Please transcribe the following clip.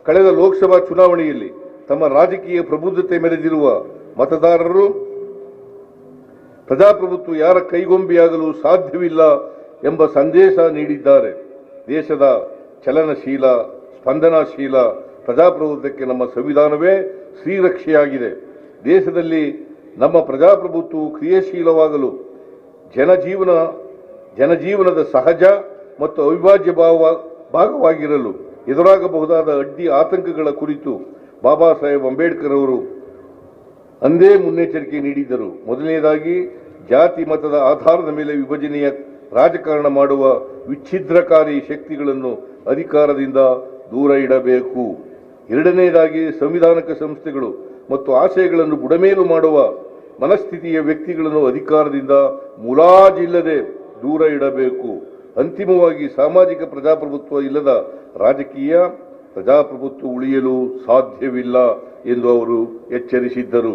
ಕಳೆದ ಲೋಕಸಭಾ ಚುನಾವಣೆಯಲ್ಲಿ ತಮ್ಮ ರಾಜಕೀಯ ಪ್ರಬುದ್ಧತೆ ಮೆರೆದಿರುವ ಮತದಾರರು ಪ್ರಜಾಪ್ರಭುತ್ವ ಯಾರ ಕೈಗೊಂಬೆಯಾಗಲು ಸಾಧ್ಯವಿಲ್ಲ ಎಂಬ ಸಂದೇಶ ನೀಡಿದ್ದಾರೆ. ದೇಶದ ಚಲನಶೀಲ, ಸ್ಪಂದನಾಶೀಲ ಪ್ರಜಾಪ್ರಭುತ್ವಕ್ಕೆ ನಮ್ಮ ಸಂವಿಧಾನವೇ ಶ್ರೀರಕ್ಷೆಯಾಗಿದೆ. ದೇಶದಲ್ಲಿ ನಮ್ಮ ಪ್ರಜಾಪ್ರಭುತ್ವವು ಕ್ರಿಯಾಶೀಲವಾಗಲು ಜನಜೀವನದ ಸಹಜ ಮತ್ತು ಅವಿಭಾಜ್ಯ ಭಾಗವಾಗಿರಲು ಎದುರಾಗಬಹುದಾದ ಅಡ್ಡಿ ಆತಂಕಗಳ ಕುರಿತು ಬಾಬಾ ಸಾಹೇಬ್ ಅಂಬೇಡ್ಕರ್ ಅವರು ಅಂದೇ ಮುನ್ನೆಚ್ಚರಿಕೆ ನೀಡಿದ್ದರು. ಮೊದಲನೇದಾಗಿ, ಜಾತಿ ಮತದ ಆಧಾರದ ಮೇಲೆ ವಿಭಜನೆಯ ರಾಜಕಾರಣ ಮಾಡುವ ವಿಚ್ಛಿದ್ರಕಾರಿ ಶಕ್ತಿಗಳನ್ನು ಅಧಿಕಾರದಿಂದ ದೂರ ಇಡಬೇಕು. ಎರಡನೇದಾಗಿ, ಸಂವಿಧಾನಿಕ ಸಂಸ್ಥೆಗಳು ಮತ್ತು ಆಶಯಗಳನ್ನು ಬುಡಮೇಲು ಮಾಡುವ ಮನಸ್ಥಿತಿಯ ವ್ಯಕ್ತಿಗಳನ್ನು ಅಧಿಕಾರದಿಂದ ಮುಲಾಜಿಲ್ಲದೆ ದೂರ ಇಡಬೇಕು. ಅಂತಿಮವಾಗಿ, ಸಾಮಾಜಿಕ ಪ್ರಜಾಪ್ರಭುತ್ವ ಇಲ್ಲದ ರಾಜಕೀಯ ಪ್ರಜಾಪ್ರಭುತ್ವ ಉಳಿಯಲು ಸಾಧ್ಯವಿಲ್ಲ ಎಂದು ಅವರು ಎಚ್ಚರಿಸಿದ್ದರು.